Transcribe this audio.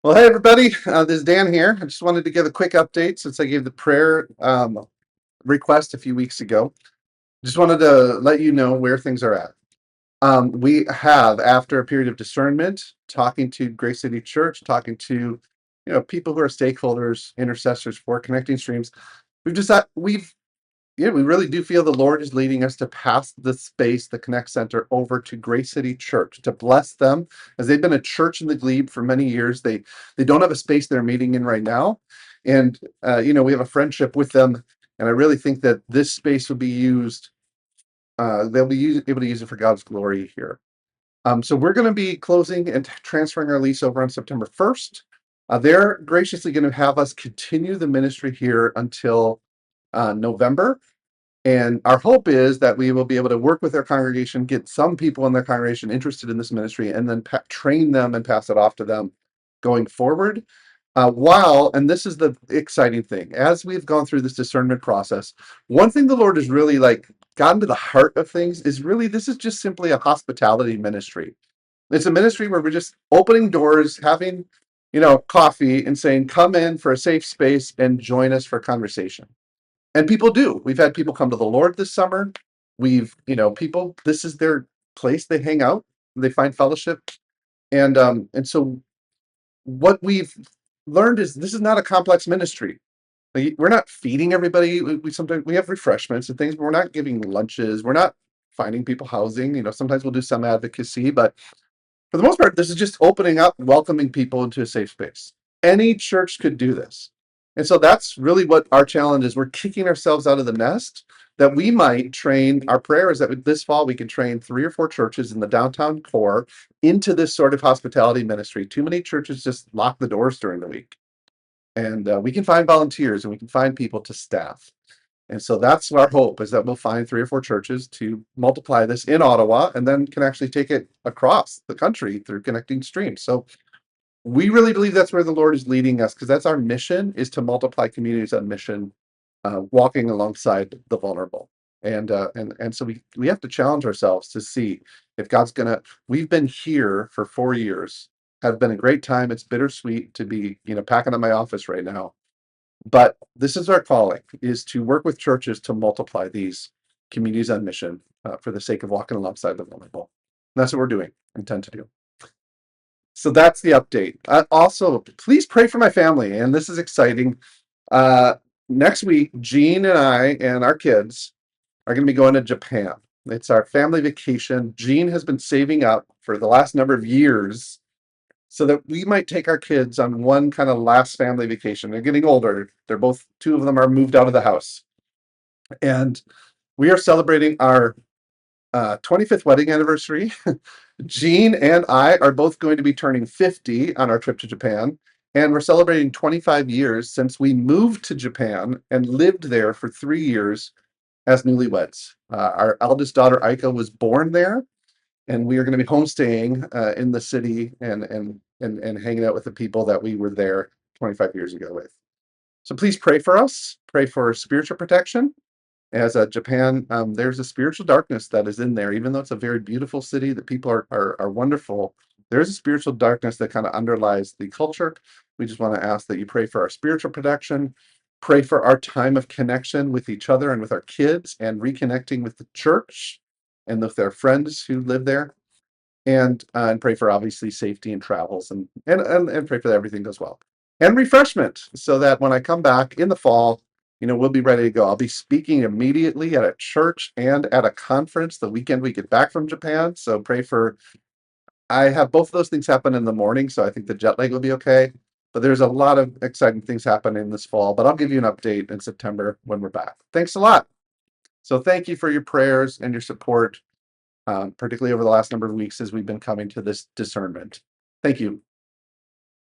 Well, hey everybody, this is Dan here. I just wanted to give a quick update since I gave the prayer request a few weeks ago. Just wanted to let you know where things are at. We have, after a period of discernment, talking to Grace City Church, talking to people who are stakeholders, intercessors for Connecting Streams. We've decided we really do feel the Lord is leading us to pass the space, the Connect Center, over to Grace City Church to bless them, as they've been a church in the Glebe for many years. They don't have a space they're meeting in right now, and we have a friendship with them, and I really think that this space will be used. They'll be able to use it for God's glory here. So we're going to be closing and transferring our lease over on September 1st. They're graciously going to have us continue the ministry here until November. And our hope is that we will be able to work with their congregation, get some people in their congregation interested in this ministry, and then train them and pass it off to them going forward. And this is the exciting thing, as we've gone through this discernment process, one thing the Lord has really gotten to the heart of things is really this is just simply a hospitality ministry. It's a ministry where we're just opening doors, having coffee, and saying, "Come in for a safe space and join us for conversation." And people do. We've had people come to the Lord this summer. People, this is their place. They hang out, they find fellowship. And so what we've learned is this is not a complex ministry. We're not feeding everybody. We sometimes we have refreshments and things, but we're not giving lunches. We're not finding people housing. Sometimes we'll do some advocacy, but for the most part, this is just opening up, welcoming people into a safe space. Any church could do this. And so that's really what our challenge is. We're kicking ourselves out of the nest that we might train. Our prayer is that this fall we can train 3 or 4 churches in the downtown core into this sort of hospitality ministry. Too many churches just lock the doors during the week. And we can find volunteers and we can find people to staff. And so that's our hope, is that we'll find 3 or 4 churches to multiply this in Ottawa, and then can actually take it across the country through Connecting Streams. So we really believe that's where the Lord is leading us, because that's our mission, is to multiply communities on mission, walking alongside the vulnerable. And so we have to challenge ourselves to see if God's gonna. We've been here for 4 years, have been a great time. It's bittersweet to be packing up my office right now, but this is our calling, is to work with churches to multiply these communities on mission, for the sake of walking alongside the vulnerable. And that's what we're doing, intend to do. So that's the update. Also, please pray for my family, and this is exciting. Uh, Next week, Jean and I and our kids are going to be going to Japan. It's our family vacation. Jean has been saving up for the last number of years so that we might take our kids on one kind of last family vacation. They're getting older. Two of them are moved out of the house. And we are celebrating our 25th wedding anniversary. Jean and I are both going to be turning 50 on our trip to Japan. And we're celebrating 25 years since we moved to Japan and lived there for 3 years as newlyweds. Our eldest daughter, Aika, was born there, and we are going to be homestaying in the city and hanging out with the people that we were there 25 years ago with. So please pray for us. Pray for spiritual protection. As Japan, there's a spiritual darkness that is in there, even though it's a very beautiful city. The people are wonderful. There's a spiritual darkness that kind of underlies the culture. We just want to ask that you pray for our spiritual protection, pray for our time of connection with each other and with our kids, and reconnecting with the church and with their friends who live there, and pray for obviously safety and travels, and pray for that everything goes well, and refreshment, so that when I come back in the fall, we'll be ready to go. I'll be speaking immediately at a church and at a conference the weekend we get back from Japan. So pray for. I have both of those things happen in the morning, so I think the jet lag will be okay. But there's a lot of exciting things happening this fall. But I'll give you an update in September when we're back. Thanks a lot. So thank you for your prayers and your support, particularly over the last number of weeks as we've been coming to this discernment. Thank you.